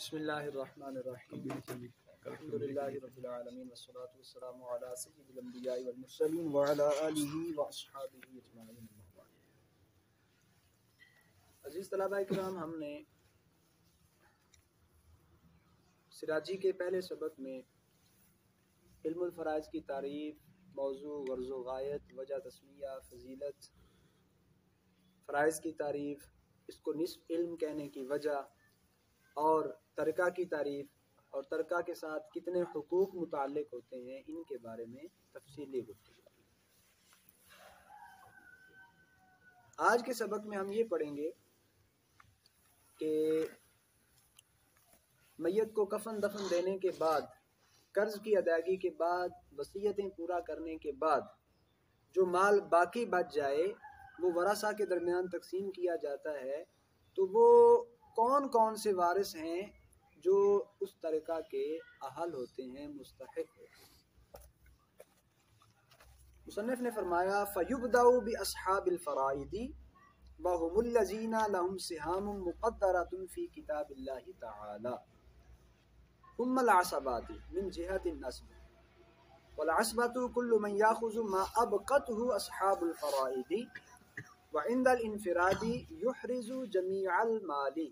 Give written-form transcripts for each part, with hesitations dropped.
بسم اللہ الرحمن الرحیم الحمدللہ رب العالمین والصلاة والسلام علی سید الانبیاء والمرسلین وعلی آلہ واصحابہ اجمعین. عزیز طلبہ کرام، ہم نے سراجی کے پہلے سبق میں علم الفرائض کی تعریف، موضوع، غرض و غایت، وجہ تسمیہ، فضیلت، فرائض کی تعریف، اس کو نصف علم کہنے کی وجہ، اور ترکہ کی تعریف، اور ترکہ کے ساتھ کتنے حقوق متعلق ہوتے ہیں، ان کے بارے میں تفصیلی گفتگو. آج کے سبق میں ہم یہ پڑھیں گے کہ میت کو کفن دفن دینے کے بعد، قرض کی ادائیگی کے بعد، وصیتیں پورا کرنے کے بعد جو مال باقی بچ جائے وہ ورثہ کے درمیان تقسیم کیا جاتا ہے. تو وہ کون کون سے وارث ہیں جو اس طریقہ کے اہل ہوتے ہیں، مستحق ہوتے ہیں. مصنف نے فرمایا فَيُبْدَأُ بِأَصْحَابِ الْفَرَائِضِ وَهُمُ الَّذِينَ لَهُمْ سِهَامٌ مُقَدَّرَةٌ فِي كِتَابِ اللَّهِ تَعَالَى ثُمَّ الْعَصَبَاتِ مِنْ جِهَةِ النَّسْبِ وَالْعَصْبَةُ كُلُّ مَنْ يَأْخُذُ مَا أَبْقَتْهُ أَصْحَابُ الْفَرَائِضِ وَعِنْدَ الْإِنْفِرَادِ يُحْرِزُ جَمِيعَ الْمَالِ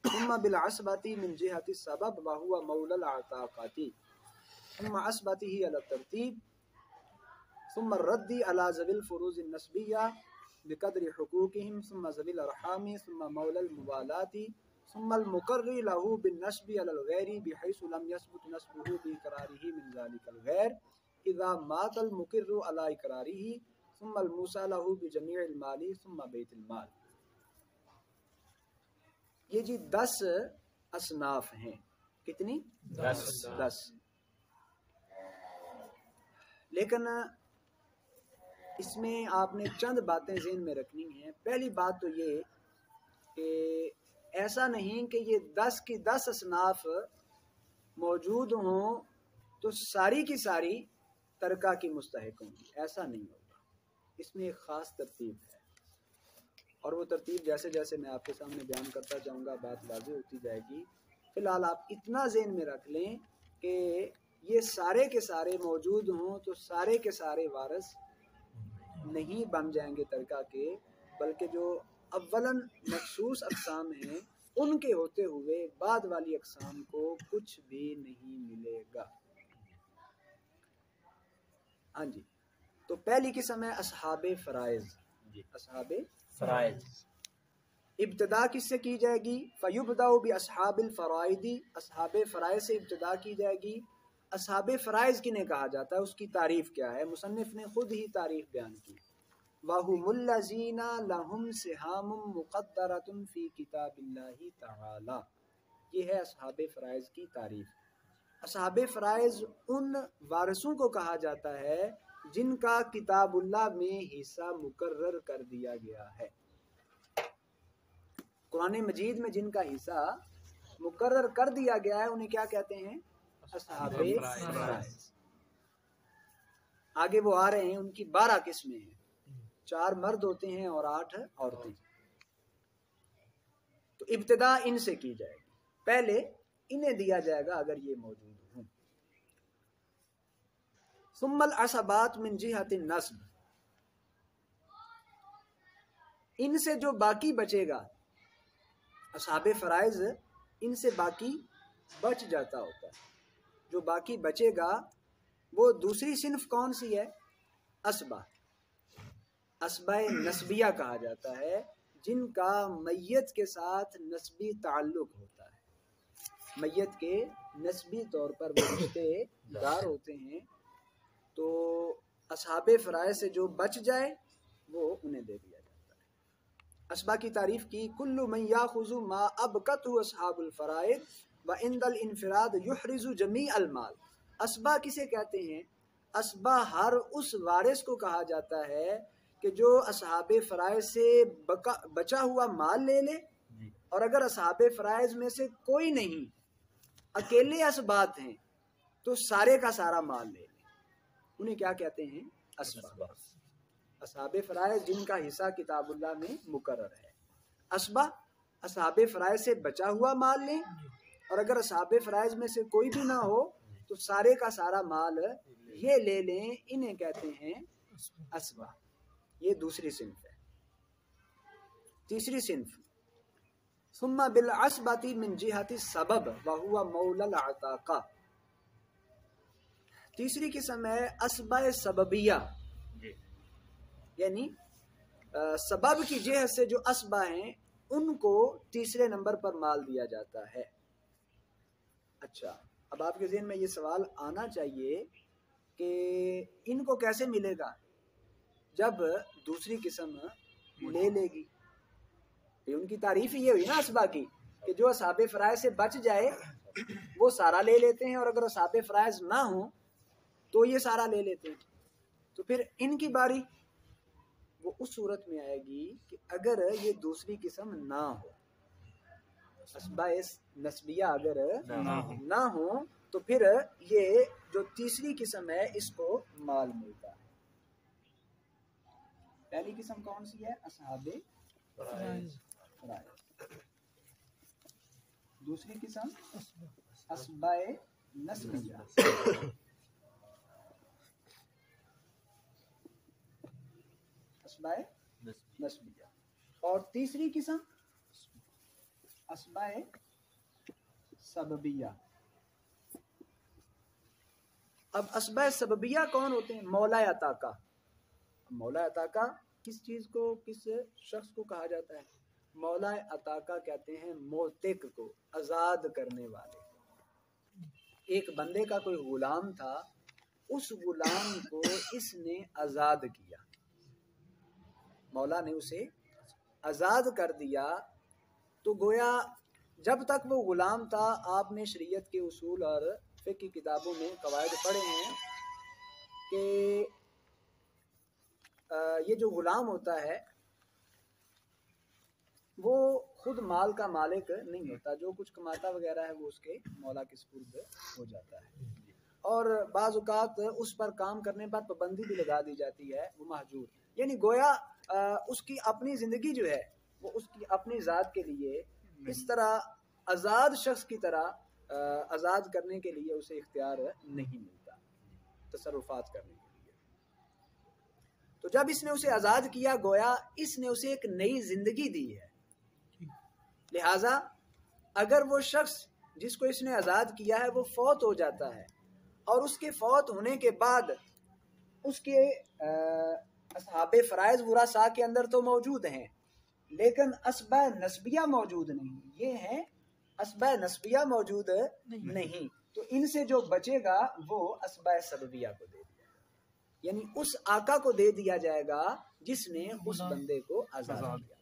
ثم بالعصبة من جهة السبب وهو مولى العتاقة ثم عصبته على الترتيب ثم الرد على ذوي الفروض النسبية بقدر حقوقهم ثم ذوي الأرحام ثم مولى الموالاة ثم المقر له بالنسب على الغير بحيث لم يثبت نسبه بإقراره من ذلك الغير إذا مات المقر على إقراره ثم الموصى له بجميع المال ثم بيت المال. یہ جی 10 اصناف ہیں. کتنی؟ 10. لیکن اس میں آپ نے چند باتیں ذہن میں رکھنی ہیں. پہلی بات تو یہ کہ ایسا نہیں کہ یہ 10 کی 10 اصناف موجود ہوں تو ساری کی ساری ترکہ کی مستحق ہوں گی. ایسا نہیں ہوگا. اس میں ایک خاص ترتیب ہے، اور وہ ترتیب جیسے جیسے میں آپ کے سامنے بیان کرتا جاؤں گا بات واضح ہوتی جائے گی. فی الحال آپ اتنا ذہن میں رکھ لیں کہ یہ سارے کے سارے موجود ہوں تو سارے کے سارے وارث نہیں بن جائیں گے ترکہ کے، بلکہ جو اولاً مخصوص اقسام ہیں ان کے ہوتے ہوئے بعد والی اقسام کو کچھ بھی نہیں ملے گا. ہاں جی، تو پہلی قسم ہے اصحاب فرائض. اصحاب فرائض ابتدا کس سے کی جائے گی؟ فَيُبْدَأُ بِأَصْحَابِ الْفَرَائِضِ، اصحاب فرائض سے ابتدا کی جائے گی. اصحاب فرائض کنہیں کہا جاتا ہے، اس کی تعریف کیا ہے؟ مصنف نے خود ہی تعریف بیان کی. وَهُمُ الَّذِينَ لَهُمْ سِهَامٌ مُقَدَّرَةٌ فِي كِتَابِ اللَّهِ تَعَالَى. یہ ہے اصحاب فرائض کی تعریف. اصحاب فرائض ان وارثوں کو کہا جاتا ہے جن کا کتاب اللہ میں حصہ مقرر کر دیا گیا ہے. قرآن مجید میں جن کا حصہ مقرر کر دیا گیا ہے انہیں کیا کہتے ہیں؟ اصحاب فرائض. آگے وہ آ رہے ہیں، ان کی 12 قسمیں ہیں. 4 مرد ہوتے ہیں اور 8 عورتیں. تو ابتدا ان سے کی جائے گی، پہلے انہیں دیا جائے گا اگر یہ موجود ہوں. ثم العصبات من جہت النسب، ان سے جو باقی بچے گا، اصحاب فرائض ان سے باقی بچ جاتا ہوتا ہے. جو باقی بچے گا وہ دوسری صنف کون سی ہے؟ اسبا. اسبا نسبیہ کہا جاتا ہے، جن کا میت کے ساتھ نسبی تعلق ہوتا ہے. میت کے نسبی طور پر وہ رشتے دار ہوتے ہیں. تو اصحاب فرائض سے جو بچ جائے وہ انہیں دے دیا جاتا ہے. اسبا کی تعریف کی کل من یاخذ ما ابقته اصحاب الفرائض وعند الانفراد یحرز جمیع المال. اسبا کسے کہتے ہیں؟ اسبا ہر اس وارث کو کہا جاتا ہے کہ جو اصحاب فرائض سے بچا ہوا مال لے لے، اور اگر اصحاب فرائض میں سے کوئی نہیں، اکیلے اسبات ہیں، تو سارے کا سارا مال لے لے. انہیں کیا کہتے ہیں؟ اسبا. اصحاب فرائض جن کا حصہ کتاب اللہ میں مقرر ہے. اسبا اصحاب فرائض سے بچا ہوا مال لیں، اور اگر اصحاب فرائض میں سے کوئی بھی نہ ہو تو سارے کا سارا مال یہ لے لیں، انہیں کہتے ہیں اسبا۔ یہ دوسری صنف ہے۔ تیسری صنف ثم بالعصبۃ من جہت السبب وهو مولا العتاقہ۔ تیسری قسم ہے اسبا سببیہ، یعنی سبب کی جہت سے جو اسبا ہیں ان کو تیسرے نمبر پر مال دیا جاتا ہے۔ اچھا، اب آپ کے ذہن میں یہ سوال آنا چاہیے کہ ان کو کیسے ملے گا جب دوسری قسم لے لے گی؟ ان کی تعریف یہ ہوئی نا اسبا کی کہ جو اصحاب فرائض سے بچ جائے وہ سارا لے لیتے ہیں، اور اگر اصحاب فرائض نہ ہوں تو یہ سارا لے لیتے ہیں۔ تو پھر ان کی باری وہ اس صورت میں آئے گی کہ اگر یہ دوسری قسم نہ ہو، اسبا نسبیہ اگر نہ ہو تو پھر یہ جو تیسری قسم ہے اس کو مال ملتا ہے۔ پہلی قسم کون سی ہے؟ اصحاب فرائض۔ دوسری قسم اسبا نسبیہ۔ اسبا نسبیہ۔ اور تیسری قسم اسبا سببیہ۔ اب اسبا سببیہ کون ہوتے ہیں؟ مولا عطاقہ۔ مولا عطاقہ کس چیز کو، کس شخص کو کہا جاتا ہے؟ مولا عطاقہ کہتے ہیں موتق کو، آزاد کرنے والے۔ ایک بندے کا کوئی غلام تھا، اس غلام کو اس نے آزاد کیا، مولا نے اسے آزاد کر دیا، تو گویا جب تک وہ غلام تھا آپ نے شریعت کے اصول اور فقہ کی کتابوں میں قواعد پڑھے ہیں کہ یہ جو غلام ہوتا ہے وہ خود مال کا مالک نہیں ہوتا، جو کچھ کماتا وغیرہ ہے وہ اس کے مولا کے سپرد ہو جاتا ہے، اور بعض اوقات اس پر کام کرنے پر پابندی بھی لگا دی جاتی ہے، وہ مہجور، یعنی گویا اس کی اپنی زندگی جو ہے وہ اس کی اپنی ذات کے لیے اس طرح آزاد شخص کی طرح آزاد کرنے کے لیے اسے اختیار نہیں ملتا تصرفات کرنے کے لیے۔ تو جب اس نے اسے آزاد کیا گویا اس نے اسے ایک نئی زندگی دی ہے، لہٰذا اگر وہ شخص جس کو اس نے آزاد کیا ہے وہ فوت ہو جاتا ہے اور اس کے فوت ہونے کے بعد اس کے اصحاب فرائض ورثاء کے اندر تو موجود ہیں لیکن اسبا نسبیہ موجود نہیں، یہ ہیں اسبا نسبیہ موجود نہیں، تو ان سے جو بچے گا وہ اسبا سببیہ کو دے دیا جائے، یعنی اس آقا کو دے دیا جائے گا جس نے اس بندے کو آزاد کیا۔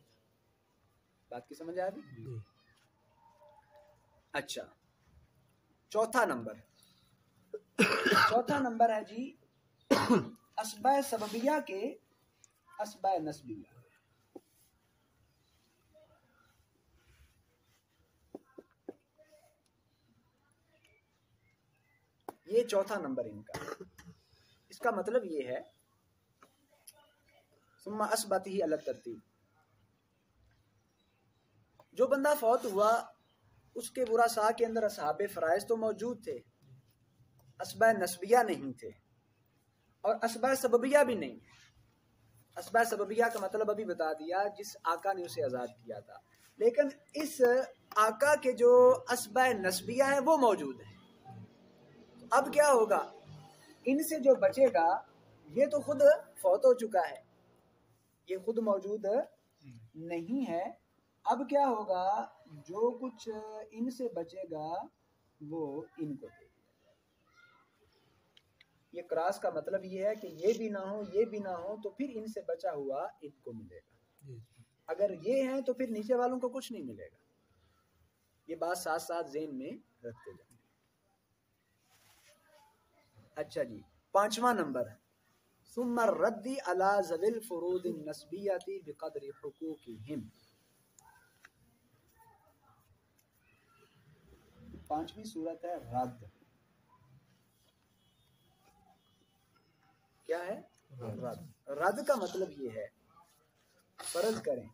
بات کی سمجھ آ گئی؟ اچھا، چوتھا نمبر ہے جی اسبا سببیہ کے اسبا نسبیہ۔ یہ چوتھا نمبر ان کا، اس کا مطلب یہ ہے ثم اثبتہ علی الترتیب، جو بندہ فوت ہوا اس کے ورثاء کے اندر اصحاب فرائض تو موجود تھے، اسبا نسبیہ نہیں تھے اور اسبا سببیہ بھی نہیں۔ اسبا سببیہ کا مطلب ابھی بتا دیا، جس آقا نے اسے آزاد کیا تھا، لیکن اس آقا کے جو اسبا نسبیہ ہیں وہ موجود ہیں۔ اب کیا ہوگا؟ ان سے جو بچے گا یہ تو خود فوت ہو چکا ہے، یہ خود موجود نہیں ہے، اب کیا ہوگا؟ جو کچھ ان سے بچے گا وہ ان کو دے دیا۔ یہ کراس کا مطلب یہ ہے کہ یہ بھی نہ ہو یہ بھی نہ ہو تو پھر ان سے بچا ہوا ان کو ملے گا، اگر یہ ہیں تو پھر نیچے والوں کو کچھ نہیں ملے گا۔ یہ بات ساتھ ساتھ ذہن میں رکھتے جائیں۔ اچھا جی، پانچواں نمبر ثم الرد علی ذوی الفروض النسبیۃ بقدر حقوقہم۔ پانچویں صورت ہے رد۔ کیا ہے؟ رد۔ رد کا مطلب یہ ہے، فرض کریں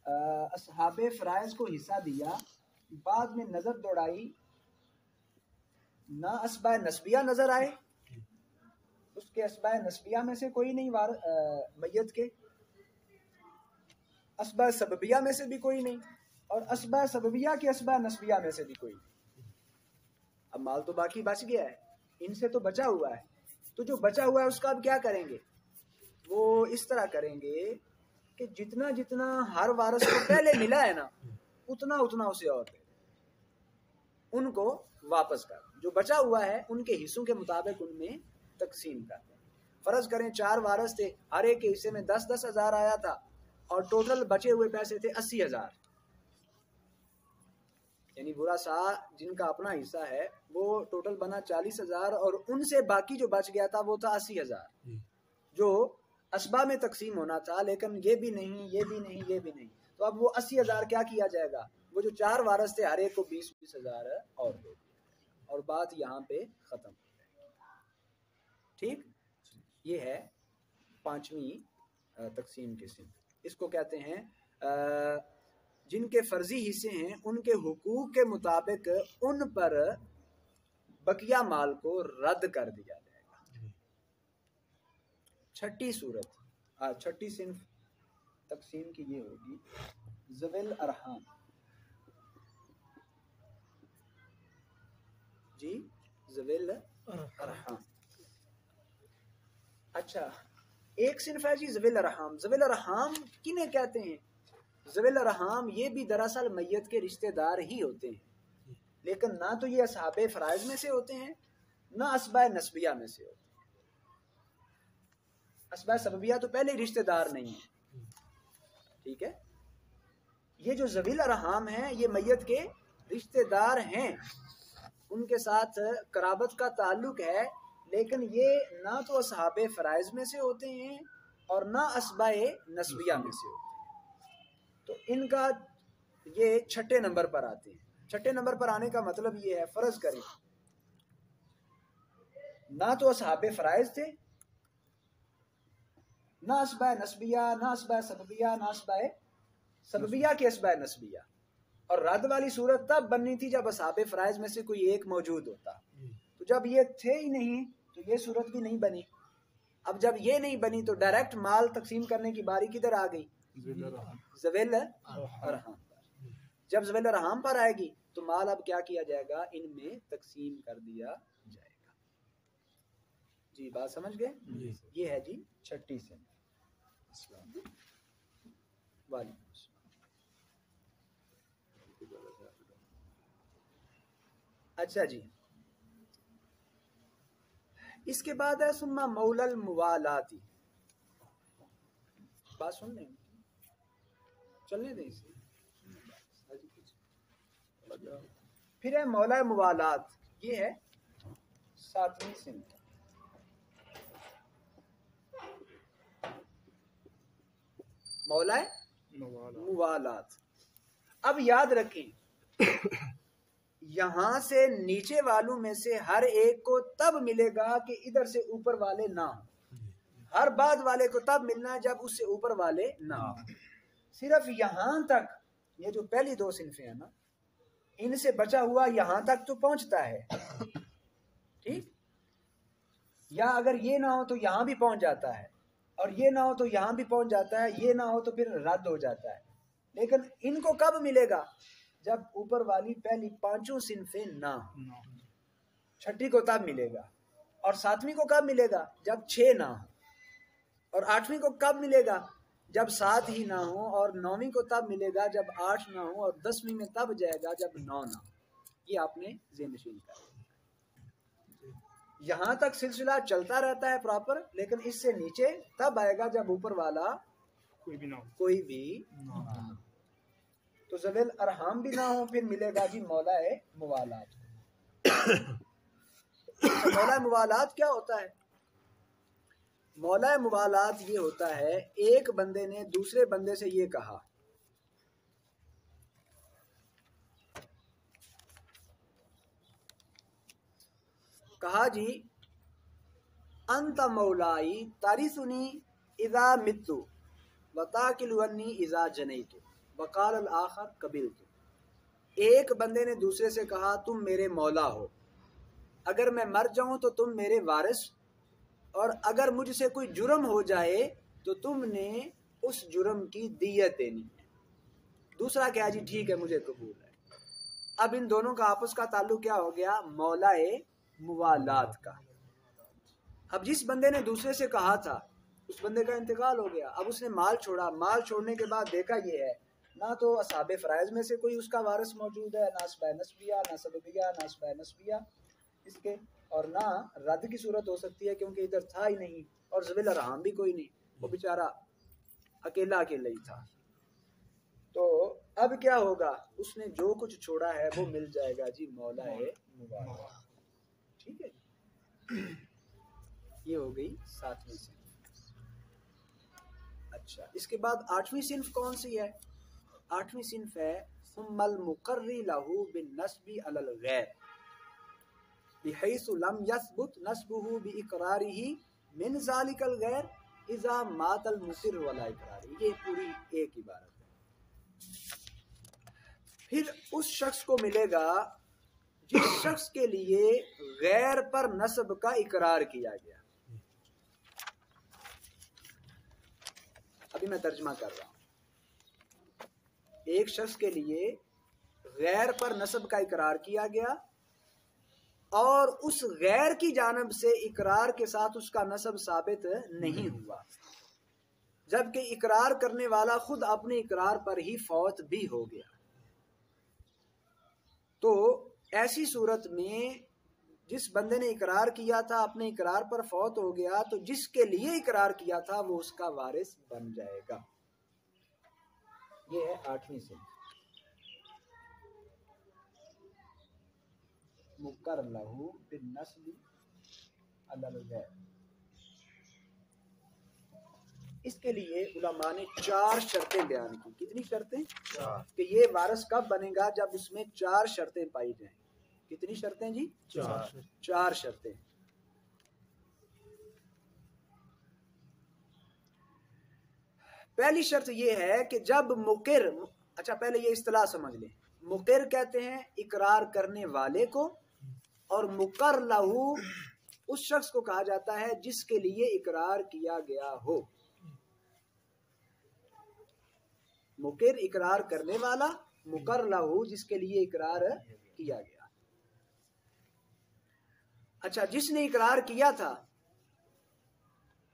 اصحاب فرائض کو حصہ دیا، بعد میں نظر دوڑائی، نہ اسباء نسبیہ نظر آئے، اس کے اسباء نسبیہ میں سے کوئی نہیں میت کے، اسباء سببیہ میں سے بھی کوئی نہیں، اور اسباء سببیہ کے اسباء نسبیہ میں سے بھی کوئی نہیں۔ اب مال تو باقی بچ گیا ہے، ان سے تو بچا ہوا ہے، تو جو بچا ہوا ہے اس کا اب کیا کریں گے؟ وہ اس طرح کریں گے کہ جتنا جتنا ہر وارث کو پہلے ملا ہے نا، اتنا اتنا اسے اور دے، ان کو واپس کر، جو بچا ہوا ہے ان کے حصوں کے مطابق ان میں تقسیم کر دیں۔ فرض کریں 4 وارث تھے، ہر ایک کے حصے میں 10-10 ہزار آیا تھا، اور ٹوٹل بچے ہوئے پیسے تھے 80,000، یعنی ورثاء جن کا اپنا حصہ ہے وہ ٹوٹل بنا 40,000، اور ان سے باقی جو بچ گیا تھا وہ تھا 80,000، جو اسبا میں تقسیم ہونا تھا، لیکن یہ بھی نہیں، یہ بھی نہیں، یہ بھی نہیں، تو اب وہ 80,000 کیا کیا جائے گا؟ وہ جو 4 وارث تھے ہر ایک کو 20-20 ہزار اور دے دیا، اور بات یہاں پہ ختم ہو جائے گی۔ ٹھیک، یہ ہے 5ویں تقسیم کی صنف، اس کو کہتے ہیں جن کے فرضی حصے ہیں ان کے حقوق کے مطابق ان پر بقیہ مال کو رد کر دیا جائے گا۔ چھٹی صورت، چھٹی صنف تقسیم کی یہ ہوگی ذوی الارحام۔ جی ذوی الارحام، اچھا ایک صنف ہے جی ذوی الارحام۔ ذوی الارحام کنہیں کہتے ہیں؟ ذوی الارحام یہ بھی دراصل میت کے رشتہ دار ہی ہوتے ہیں، لیکن نہ تو یہ اصحاب فرائض میں سے ہوتے ہیں، نہ اسباء نسبیہ میں سے ہوتے ہیں۔ اسباء سببیہ تو پہلے رشتہ دار نہیں ہیں، ٹھیک ہے؟ یہ جو ذوی الارحام ہیں یہ میت کے رشتہ دار ہیں، ان کے ساتھ قرابت کا تعلق ہے، لیکن یہ نہ تو اصحاب فرائض میں سے ہوتے ہیں اور نہ اسباء نسبیہ میں سے ہوتے ہیں، تو ان کا یہ چھٹے نمبر پر آتے ہیں۔ چھٹے نمبر پر آنے کا مطلب یہ ہے، فرض کریں نہ تو اصحاب فرائض تھے، نہ اسباء نسبیہ، نہ اسباء سببیہ، نہ اسباء سببیہ کے اسباء نسبیہ، اور رد والی صورت تب بننی تھی جب اصحاب فرائض میں سے کوئی ایک موجود ہوتا، تو جب یہ تھے ہی نہیں تو یہ صورت بھی نہیں بنی۔ اب جب یہ نہیں بنی تو ڈائریکٹ مال تقسیم کرنے کی باری کدھر آ گئی؟ ذوی الارحام پر۔ جب ذوی الارحام پر آئے گی تو مال اب کیا کیا جائے گا؟ ان میں تقسیم کر دیا جائے گا۔ جی بات سمجھ گئے؟ یہ ہے جی چھٹی صنف۔ وعلیکم السلام۔ اچھا جی، اس کے بعد ہے ثم مولی الموالاتی۔ بات سن لیں، چلنے دیں اسے۔ پھر ہے مولا موالات، یہ ہے 7ویں صنف۔ مولا موالات، اب یاد رکھیں یہاں سے نیچے والوں میں سے ہر ایک کو تب ملے گا کہ ادھر سے اوپر والے نہ ہوں، ہر بعد والے کو تب ملنا ہے جب اس سے اوپر والے نہ ہوں۔ صرف یہاں تک یہ جو پہلی 2 صنفیں ہیں نا، ان سے بچا ہوا یہاں تک تو پہنچتا ہے، ٹھیک، یا اگر یہ نہ ہو تو یہاں بھی پہنچ جاتا ہے، اور یہ نہ ہو تو یہاں بھی پہنچ جاتا ہے، یہ نہ ہو تو پھر رد ہو جاتا ہے۔ لیکن ان کو کب ملے گا؟ جب اوپر والی پہلی 5 صنفیں نہ ہوں۔ چھٹی کو تب ملے گا، اور 7ویں کو کب ملے گا؟ جب 6 نہ ہوں، اور 8ویں کو کب ملے گا؟ جب 7 ہی نہ ہوں، اور 9ویں کو تب ملے گا جب 8 نہ ہوں، اور 10ویں میں تب جائے گا جب 9 نہ ہوں۔ یہ آپ نے ذہن نشین کر یہاں تک سلسلہ چلتا رہتا ہے پراپر، لیکن اس سے نیچے تب آئے گا جب اوپر والا کوئی بھی نہ ہو۔ تو ذوی الارحام بھی نہ ہو، پھر ملے گا جی مولا موالات۔ مولا موالات کیا ہوتا ہے؟ مولا موالات یہ ہوتا ہے ایک بندے نے دوسرے بندے سے یہ کہا، جی انت مولائی ترثنی اذا مت وتاکل عنی اذا جنیت۔ وقال الآخر قبلت، ایک بندے نے دوسرے سے کہا تم میرے مولا ہو، اگر میں مر جاؤں تو تم میرے وارث، اور اگر مجھ سے کوئی جرم ہو جائے تو تم نے اس جرم کی دیت دینی ہے۔ دوسرا کہا جی ٹھیک ہے مجھے قبول ہے۔ اب ان دونوں کا آپس کا تعلق کیا ہو گیا؟ مولائے موالات کا۔ اب جس بندے نے دوسرے سے کہا تھا اس بندے کا انتقال ہو گیا، اب اس نے مال چھوڑا، مال چھوڑنے کے بعد دیکھا یہ ہے نہ تو اصحاب فرائض میں سے کوئی اس کا وارث موجود ہے، نہ اسبۂ نسبیہ، نہ سببیہ، نہ اسبۂ نسبیہ اس کے، اور نہ رد کی صورت ہو سکتی ہے کیونکہ ادھر تھا ہی نہیں، اور ذوی الارحام بھی کوئی نہیں، وہ بیچارہ اکیلا ہی تھا۔ تو اب کیا ہوگا؟ اس نے جو کچھ چھوڑا ہے وہ مل جائے گا جی مولا موالات۔ ٹھیک ہے، یہ ہو گئی 7ویں صنف۔ اچھا، اس کے بعد 8ویں صنف کون سی ہے؟ 8ویں صنف ہے ثم المقرری لہ بالنسب علی الغیر بحیث لم یثبت نسبہ باقرارہ من ذلک الغیر اذا مات المقر ولا اقرارہ۔ یہ پوری ایک عبارت ہے۔ پھر اس شخص کو ملے گا جس شخص کے لیے غیر پر نسب کا اقرار کیا گیا۔ ابھی میں ترجمہ کر رہا ہوں۔ ایک شخص کے لیے غیر پر نسب کا اقرار کیا گیا اور اس غیر کی جانب سے اقرار کے ساتھ اس کا نسب ثابت نہیں ہوا، جبکہ اقرار کرنے والا خود اپنے اقرار پر ہی فوت بھی ہو گیا۔ تو ایسی صورت میں جس بندے نے اقرار کیا تھا اپنے اقرار پر فوت ہو گیا تو جس کے لیے اقرار کیا تھا وہ اس کا وارث بن جائے گا۔ یہ ہے 8ویں صنف، مقر لہ بالنسب علی الغیر۔ اس کے لیے علماء نے 4 شرطیں بیان کی۔ کتنی شرطیں؟ 4۔ کہ یہ وارث کب بنے گا؟ جب اس میں 4 شرطیں پائی جائیں۔ کتنی شرطیں جی؟ 4 شرطیں۔ پہلی شرط یہ ہے کہ جب مقر، اچھا پہلے یہ اصطلاح سمجھ لیں، مقر کہتے ہیں اقرار کرنے والے کو، اور مقر لہو اس شخص کو کہا جاتا ہے جس کے لیے اقرار کیا گیا ہو۔ مقر اقرار کرنے والا، مقر لہو جس کے لیے اقرار کیا گیا۔ اچھا، جس نے اقرار کیا تھا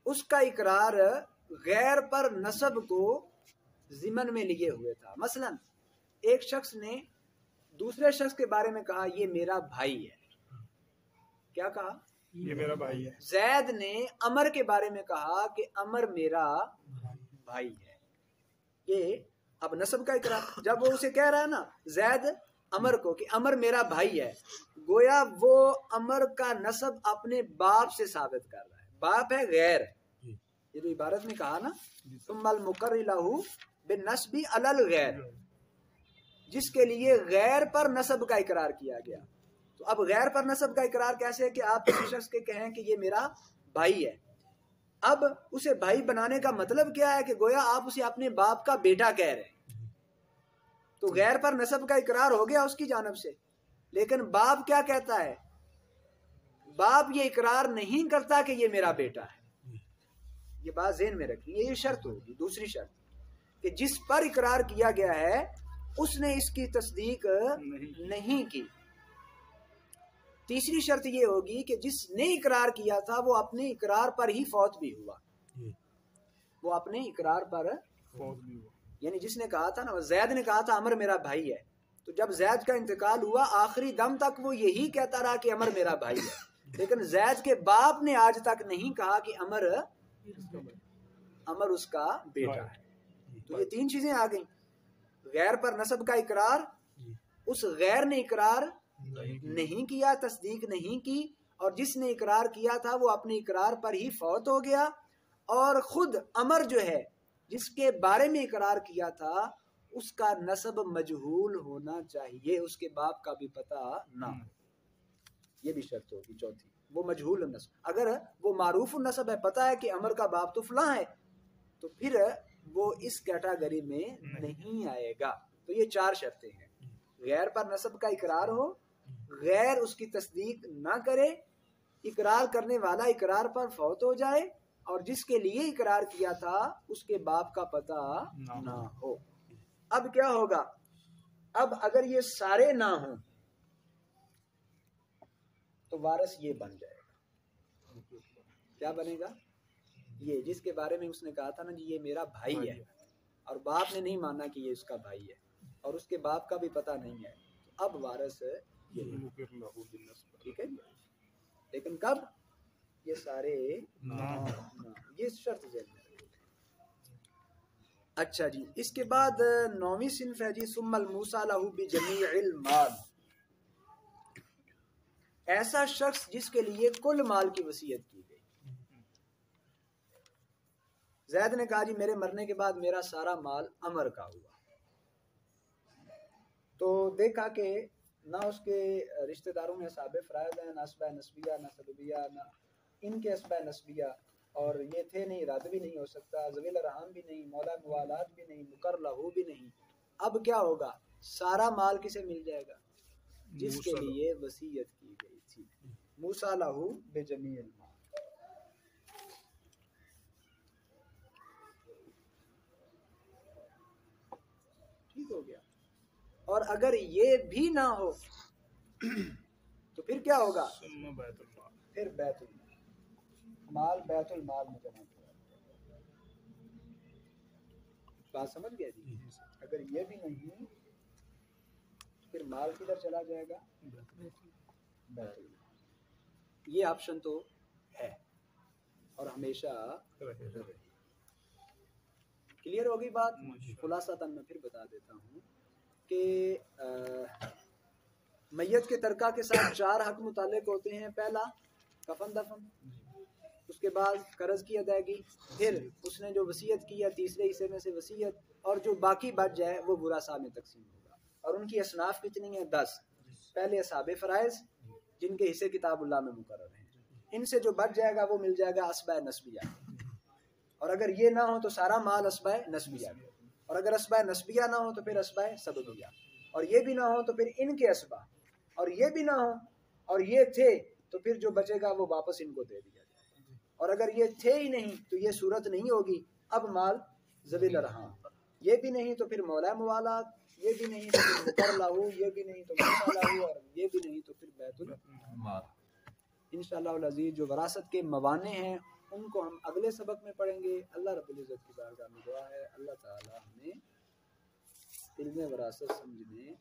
اس کا اقرار غیر پر نسب کو ضمن میں لیے ہوئے تھا۔ مثلا ایک شخص نے دوسرے شخص کے بارے میں کہا یہ میرا بھائی ہے۔ کیا کہا؟ یہ میرا بھائی ہے۔ زید نے عمر کے بارے میں کہا کہ عمر میرا بھائی ہے۔ یہ اب نسب کا اقرار، جب وہ اسے کہہ رہا ہے نا زید عمر کو کہ عمر میرا بھائی ہے، گویا وہ عمر کا نسب اپنے باپ سے ثابت کر رہا ہے۔ باپ ہے غیر، یہ جو عبارت میں کہا نا ثم المقر لہ بالنسب علی الغیر، جس کے لیے غیر پر نسب کا اقرار کیا گیا۔ تو اب غیر پر نسب کا اقرار کیسے ہے کہ آپ کسی شخص کے کہیں کہ یہ میرا بھائی ہے، اب اسے بھائی بنانے کا مطلب کیا ہے کہ گویا آپ اسے اپنے باپ کا بیٹا کہہ رہے ہیں، تو غیر پر نسب کا اقرار ہو گیا اس کی جانب سے۔ لیکن باپ کیا کہتا ہے؟ باپ یہ اقرار نہیں کرتا کہ یہ میرا بیٹا ہے۔ یہ بات ذہن میں رکھیں، یہ شرط ہوگی۔ دوسری شرط کہ جس پر اقرار کیا گیا ہے اس نے اس کی تصدیق نہیں کی۔ تیسری شرط یہ ہوگی کہ جس نے اقرار کیا تھا وہ اپنے اقرار پر ہی فوت بھی ہوا۔ وہ اپنے اقرار پر فوت بھی ہوا، یعنی جس نے کہا تھا نا، زید نے کہا تھا عمر میرا بھائی ہے، تو جب زید کا انتقال ہوا آخری دم تک وہ یہی کہتا رہا کہ عمر میرا بھائی ہے، لیکن زید کے باپ نے آج تک نہیں کہا کہ عمر اس کا بیٹا ہے۔ تو یہ 3 چیزیں آ گئیں، غیر پر نسب کا اقرار، اس غیر نے اقرار نہیں کیا، تصدیق نہیں کی، اور جس نے اقرار کیا تھا وہ اپنے اقرار پر ہی فوت ہو گیا، اور خود عمر جو ہے جس کے بارے میں اقرار کیا تھا اس کا نسب مجہول ہونا چاہیے، اس کے باپ کا بھی پتہ نہ ہو۔ یہ بھی شرط ہوگی چوتھی، وہ مجہول النسب۔ اگر وہ معروف النسب ہے، پتہ ہے کہ عمر کا باپ تو فلاں ہے، تو پھر وہ اس کیٹاگری میں نہیں آئے گا. تو یہ 4 شرطیں ہیں. غیر پر نسب کا اقرار ہو، غیر اس کی تصدیق نہ کرے، اقرار کرنے والا اقرار پر فوت ہو جائے، اور جس کے لیے اقرار کیا تھا اس کے باپ کا پتہ نہ ہو. اب کیا ہوگا؟ اب اگر یہ سارے نہ ہوں تو وارث یہ بن جائے گا. کیا بنے گا؟ یہ جس کے بارے میں اس نے کہا تھا نا جی یہ میرا بھائی ہے، اور باپ نے نہیں مانا کہ یہ اس کا بھائی ہے، اور اس کے باپ کا بھی پتہ نہیں ہے. اب وارث یہ، ٹھیک ہے. لیکن کب؟ یہ سارے یہ شرط ذہن میں رکھیں. اچھا جی، اس کے بعد 9ویں صنف ہے جی ثم الموصى له بجميع المال. ایسا شخص جس کے لیے کل مال کی وصیت کی گئی. زید نے کہا جی میرے مرنے کے بعد میرا سارا مال عمر کا ہوا. تو دیکھا کہ نہ اس کے رشتہ داروں میں اصحاب فرائض ہیں، نہ اسباء نسبیہ، نہ سببیہ، نہ ان کے اسباء نسبیہ، اور یہ تھے نہیں، رد بھی نہیں ہو سکتا، ذویل ارحام بھی نہیں، مولا موالات بھی نہیں، مقر لہو بھی نہیں. اب کیا ہوگا؟ سارا مال کسے مل جائے گا؟ جس کے لیے وصیت کی گئی تھی. موسیٰ لہو بجمیع المال. ٹھیک ہو گیا. اور اگر یہ بھی نہ ہو تو پھر کیا ہوگا؟ پھر بیت المال، مال بیت المال میں جمع کیا. بات سمجھ گیا جی؟ اگر یہ بھی نہیں پھر مال کدھر چلا جائے گا؟ بیت المال. یہ آپشن تو ہے اور ہمیشہ رہے. کلیئر ہوگی بات؟ خلاصہ میں پھر بتا دیتا ہوں کہ میت کے ترکہ کے ساتھ 4 حق متعلق ہوتے ہیں. پہلا کفن دفن، اس کے بعد قرض کی ادائیگی، پھر اس نے جو وصیت کی ہے تیسرے حصے میں سے وصیت، اور جو باقی بچ جائے وہ ورثاء میں تقسیم ہوگا. اور ان کی اصناف کتنی ہیں؟ 10. پہلے اصحاب فرائض جن کے حصے کتاب اللہ میں مقرر ہیں، ان سے جو بچ جائے گا وہ مل جائے گا اسباء نسبیہ. اور اگر یہ نہ ہو تو سارا مال اسباء نسبیہ، اور اگر اسباء نسبیہ نہ ہو تو پھر اسباء سببیہ، اور یہ بھی نہ ہو تو پھر ان کے اسباء، اور یہ بھی نہ ہو اور یہ تھے تو پھر جو بچے گا وہ واپس ان کو دے دیا جائے گا. اور اگر یہ تھے ہی نہیں تو یہ صورت نہیں ہوگی. اب مال ذویل ارحام، یہ بھی نہیں تو پھر مولا موالات، یہ بھی نہیں تو پھر مقر لہو، یہ بھی نہیں تو موصى لہو، اور یہ بھی نہیں تو پھر بیت المال. انشاءاللہ العزیز جو وراثت کے موانع ہیں ان کو ہم اگلے سبق میں پڑھیں گے. اللہ رب العزت کی بارگاہ میں دعا ہے اللہ تعالی ہمیں علم وراثت سمجھنے